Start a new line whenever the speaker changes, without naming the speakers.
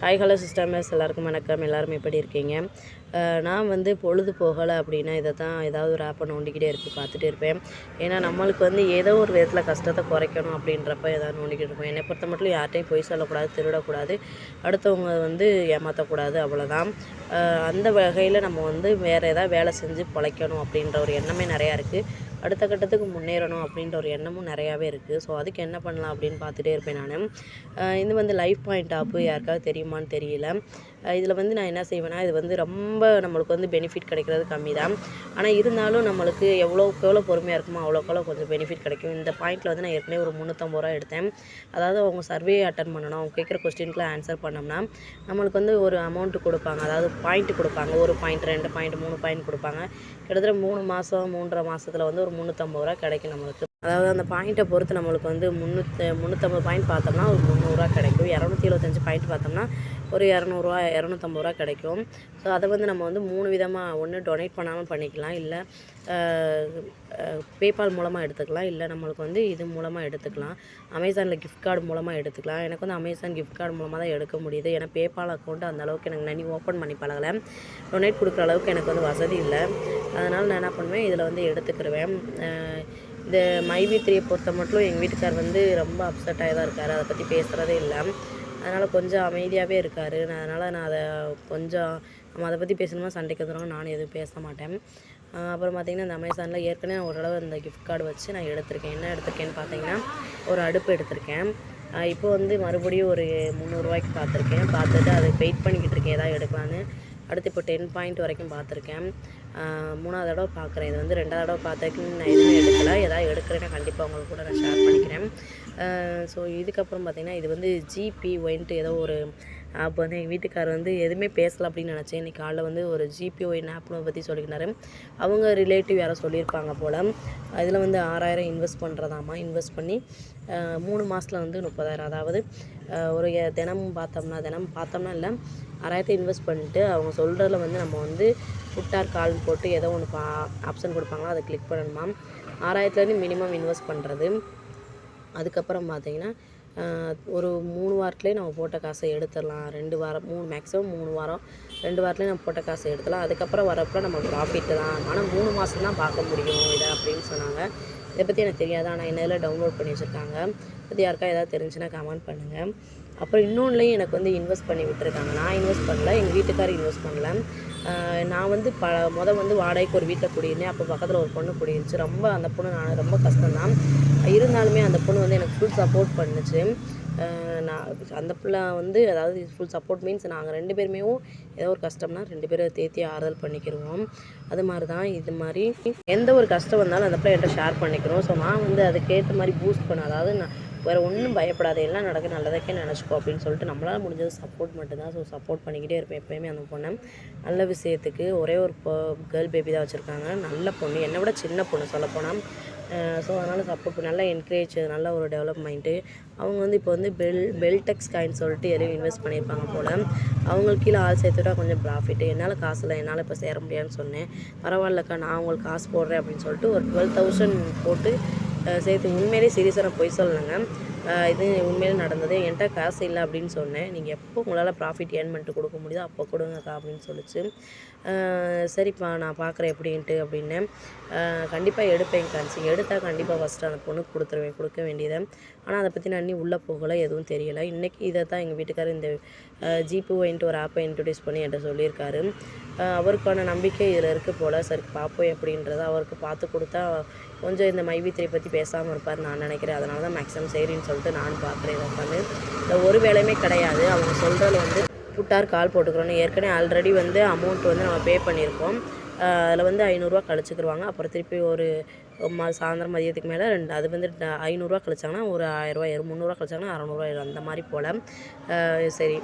Hi hello sisters எல்லாருக்கும் வணக்கம். எல்லாரும் எப்படி இருக்கீங்க? நான் வந்து பொழுது போகலை அப்படின்னா இதை தான் ஏதாவது ஒரு ஆப்பை நோண்டிக்கிட்டே பார்த்துட்டே இருப்பேன். ஏன்னா நம்மளுக்கு வந்து ஏதோ ஒரு விதத்தில் கஷ்டத்தை குறைக்கணும் அப்படின்றப்ப ஏதாவது நோண்டிக்கிட்டு இருப்போம். என்னை பொறுத்த மட்டும் யார்ட்டையும் பொய் சொல்லக்கூடாது, திருடக்கூடாது, அடுத்தவங்க வந்து ஏமாற்றக்கூடாது, அவ்வளோதான். அந்த வகையில் நம்ம வந்து வேறு ஏதாவது வேலை செஞ்சு பிழைக்கணும் அப்படின்ற ஒரு எண்ணமே நிறையா இருக்குது. அடுத்த கட்டத்துக்கு முன்னேறணும் அப்படின்ற ஒரு எண்ணமும் நிறையாவே இருக்குது. ஸோ அதுக்கு என்ன பண்ணலாம் அப்படின்னு பார்த்துட்டே இருப்பேன் நான். இது வந்து லைஃப் பாயிண்ட் ஆப்பு யாருக்காவது தெரியுமான்னு தெரியல. இதில் வந்து நான் என்ன செய்வேன்னா, இது வந்து ரொம்ப நம்மளுக்கு வந்து பெனிஃபிட் கிடைக்கிறது கம்மி தான். ஆனால் இருந்தாலும் நம்மளுக்கு எவ்வளோக்கு எவ்வளோ பொறுமையாக இருக்குமோ அவ்வளோக்கு எவ்வளோ கொஞ்சம் பெனிஃபிட் கிடைக்கும். இந்த பாயிண்டில் வந்து நான் ஏற்கனவே ஒரு 350 ரூபா எடுத்தேன். அதாவது அவங்க சர்வே அட்டன் பண்ணணும், அவங்க கேட்குற கொஸ்டினுக்குலாம் ஆன்சர் பண்ணோம்னா நம்மளுக்கு வந்து ஒரு அமௌண்ட்டு கொடுப்பாங்க. அதாவது பாயிண்ட்டு கொடுப்பாங்க. 1 பாயிண்ட், 2 பாயிண்ட், 3 பாயிண்ட் கொடுப்பாங்க. கிட்டத்தட்ட 3 மாதம் 3.5 மாதத்தில் வந்து ஒரு 350 ரூபா கிடைக்கும் நம்மளுக்கு. அதாவது அந்த பாயிண்ட்டை பொறுத்து நம்மளுக்கு வந்து 350 பாயிண்ட் பார்த்தோம்னா ஒரு 300 கிடைக்கும். 275 பாயிண்ட் பார்த்தோம்னா ஒரு 200 250 கிடைக்கும். ஸோ அதை வந்து நம்ம வந்து 3 விதமாக, ஒன்று டொனேட் பண்ணாமல் பண்ணிக்கலாம், இல்லை பேபால் மூலமாக எடுத்துக்கலாம், இல்லை நம்மளுக்கு வந்து இது மூலமாக எடுத்துக்கலாம். அமேசானில் கிஃப்ட் கார்டு மூலமாக எடுத்துக்கலாம். எனக்கு வந்து அமேசான் கிஃப்ட் கார்டு மூலமாக தான் எடுக்க முடியுது. ஏன்னா பேபால் அக்கௌண்ட் அந்தளவுக்கு எனக்கு நான் ஓப்பன் பண்ணி பழகலை. டொனேட் கொடுக்குற அளவுக்கு எனக்கு வந்து வசதி இல்லை. அதனால் நான் என்ன பண்ணுவேன், இதில் வந்து எடுத்துக்கிடுவேன். இந்த மைவி3 பொறுத்த மட்டும் எங்கள் வீட்டுக்கார் வந்து ரொம்ப அப்செட் ஆகி தான் இருக்கார். அதை பற்றி பேசுகிறதே இல்லை. அதனால் கொஞ்சம் அமைதியாகவே இருக்கார். அதனால் நான் அதை கொஞ்சம் நம்ம அதை பற்றி பேசணுமா சண்டைக்கு வந்துடுவாங்க, நானும் எதுவும் பேச மாட்டேன். அப்புறம் பார்த்திங்கன்னா, இந்த அமேசானில் ஏற்கனவே ஒரு தடவை இந்த கிஃப்ட் கார்டு வச்சு நான் எடுத்திருக்கேன். என்ன எடுத்திருக்கேன்னு பார்த்தீங்கன்னா, ஒரு அடுப்பு எடுத்திருக்கேன். இப்போ வந்து மறுபடியும் ஒரு 300 ரூபாய்க்கு பார்த்துட்டு அதை வெயிட் பண்ணிக்கிட்டு இருக்கேன் எதாவது எடுக்கலான்னு. அடுத்து இப்போ 10 பாயிண்ட் வரைக்கும் பார்த்துருக்கேன். 3ஆவது தடவை பார்க்குறேன். இது வந்து 2ஆவது தடவை பார்த்துக்கு நான் எதுவுமே எடுக்கலை. எதாவது எடுக்கிறேன்னா கண்டிப்பாக உங்களுக்கு கூட நான் ஷேர் பண்ணிக்கிறேன். ஸோ இதுக்கப்புறம் பார்த்திங்கன்னா, இது வந்து ஜிபிஒய்ன்ட்டு ஏதோ ஒரு ஆப் வந்து எங்கள் வீட்டுக்கார் வந்து எதுவுமே பேசலை அப்படின்னு நினச்சேன். இன்றைக்கி காலைல வந்து ஒரு ஜிபிஒயின் ஆப்னு பற்றி சொல்லிக்கினாரு. அவங்க ரிலேட்டிவ் யாரோ சொல்லியிருப்பாங்க போல். இதில் வந்து 6000 இன்வெஸ்ட் பண்ணுறதாமா. இன்வெஸ்ட் பண்ணி 3 மாதத்தில் வந்து 30,000, அதாவது ஒரு தினம் பார்த்தோம்னா இல்லை, 6000 இன்வெஸ்ட் பண்ணிட்டு அவங்க சொல்கிறதுல வந்து நம்ம வந்து புட்டார் கால்னு போட்டு ஏதோ ஒன்று ஆப்ஷன் கொடுப்பாங்களா, அதை கிளிக் பண்ணணுமா. 6000லேருந்து மினிமம் இன்வெஸ்ட் பண்ணுறது. அதுக்கப்புறம் பார்த்திங்கன்னா, ஒரு 3 வாரத்துலேயே நம்ம போட்ட காசை எடுத்துடலாம். 2 வாரம், 3 மேக்ஸிமம் 3 வாரம், 2 வாரத்துலேயே நம்ம போட்ட காசை எடுத்துடலாம். அதுக்கப்புறம் வரப்போ நம்ம ப்ராஃபிட்டு தான். ஆனால் 3 மாதம் தான் பார்க்க முடியும் இதை அப்படின்னு சொன்னாங்க. இதை பற்றி எனக்கு தெரியாது. ஆனால் என்னதில் டவுன்லோட் பண்ணி வச்சுருக்காங்க. பற்றி யாருக்கா ஏதாவது தெரிஞ்சுன்னா கமெண்ட் பண்ணுங்கள். அப்புறம் இன்னொன்றுலையும் எனக்கு வந்து இன்வெஸ்ட் பண்ணி விட்டுருக்காங்க. நான் இன்வெஸ்ட் பண்ணல, எங்கள் வீட்டுக்காரர் இன்வெஸ்ட் பண்ணல. நான் வந்து வந்து வாடகைக்கு ஒரு வீட்டில் குடியிருந்தேன். அப்போ பக்கத்தில் ஒரு பொண்ணு குடியிருந்துச்சு. ரொம்ப அந்த பொண்ணு நான் ரொம்ப கஷ்டம்தான். இருந்தாலுமே அந்த பொண்ணு வந்து எனக்கு ஃபுல் சப்போர்ட் பண்ணுச்சு. நான் அந்த பிள்ளை வந்து, அதாவது ஃபுல் சப்போர்ட் மீன்ஸ் நாங்கள் 2 பேருமே ஏதோ ஒரு கஷ்டம்னா 2 பேரும் தேத்தி ஆறுதல் பண்ணிக்கிடுவோம். அது மாதிரி தான். இது மாதிரி எந்த ஒரு கஷ்டம் வந்தாலும் அந்த பிள்ளை என்கிட்ட ஷேர் பண்ணிக்கிறோம். ஸோ நான் வந்து அதுக்கேற்ற மாதிரி பூஸ்ட் பண்ண, அதாவது நான் வேறு ஒன்றும் பயப்படாது, எல்லாம் நடக்க நல்லதுக்கே நினச்சிக்கோ அப்படின்னு சொல்லிட்டு நம்மளால் முடிஞ்சது சப்போர்ட் மட்டும்தான். ஸோ சப்போர்ட் பண்ணிக்கிட்டே இருப்பேன் எப்போயுமே அந்த பொண்ணை. நல்ல விஷயத்துக்கு. ஒரே ஒரு கேர்ள் பேபி தான் வச்சுருக்காங்க. நல்ல பொண்ணு, என்னை விட சின்ன பொண்ணு சொல்லப்போனால். ஸோ அதனால் சப்போர்ட் நல்லா என்கரேஜ், நல்ல ஒரு டெவலப்மெண்ட்டு. அவங்க வந்து இப்போ வந்து பெல்டெக்ஸ் காயின் சொல்லிட்டு எதையும் இன்வெஸ்ட் பண்ணியிருப்பாங்க போல். அவங்களுக்கு கீழே ஆள் சேர்த்துட்டா கொஞ்சம் ப்ராஃபிட்டு. என்னால் காசு இல்லை, என்னால் இப்போ சேர முடியாதுன்னு சொன்னேன். பரவாயில்லக்கா, நான் உங்களுக்கு காசு போடுறேன் அப்படின்னு சொல்லிட்டு ஒரு 12,000 போட்டு சேர்த்து. உண்மையிலே சீரியஸாக நான் பொய் சொல்லலைங்க. இது உண்மையிலே நடந்தது. என்கிட்ட காசு இல்லை அப்படின்னு சொன்னேன். நீங்கள் எப்போ உங்களால் ப்ராஃபிட் ஏர்ன் பண்ணிட்டு கொடுக்க முடியுதோ அப்போ கொடுங்கக்கா அப்படின்னு சொல்லிச்சு. சரிப்பா நான் பார்க்குறேன் எப்படின்ட்டு அப்படின்னேன். கண்டிப்பாக எடுப்பேன் கான்சி. எடுத்தால் கண்டிப்பாக ஃபஸ்ட்டு அந்த பொண்ணுக்கு கொடுக்க வேண்டியதை. ஆனால் அதை பற்றி நான் இன்னும் உள்ளே போகலை, எதுவும் தெரியலை. இன்றைக்கி இதை தான் எங்கள் வீட்டுக்காரர் இந்த ஜிபிஒய்ன்ட்டு ஒரு ஆப்பை இன்ட்ரடியூஸ் பண்ணி என்கிட்ட சொல்லியிருக்காரு. அவருக்கான நம்பிக்கை இதில் இருக்குது போல். சரி பார்ப்போம் எப்படின்றத. அவருக்கு பார்த்து கொடுத்தா கொஞ்சம் இந்த மைவி3 பற்றி பேசாமல் இருப்பார் நான் நினைக்கிறேன். அதனால தான் மேக்ஸிமம் சரின்னு சொல்லிட்டு நானும் பார்க்குறேன். இதை உட்காந்து இந்த ஒரு வேலையுமே கிடையாது. அவங்க சொல்கிறதுல வந்து புட்டார் கால் போட்டுக்கிறோன்னு ஏற்கனவே ஆல்ரெடி வந்து அமௌண்ட் வந்து நம்ம பே பண்ணியிருக்கோம். அதில் வந்து 500 கழிச்சுக்கிடுவாங்க. அப்புறம் திருப்பி ஒரு சாயந்தரம் மதியத்துக்கு மேலே அது வந்து 500 கழிச்சாங்கன்னா ஒரு 1000 ரூபா, 300 கழிச்சாங்கன்னா 600 அந்த மாதிரி போல். சரி.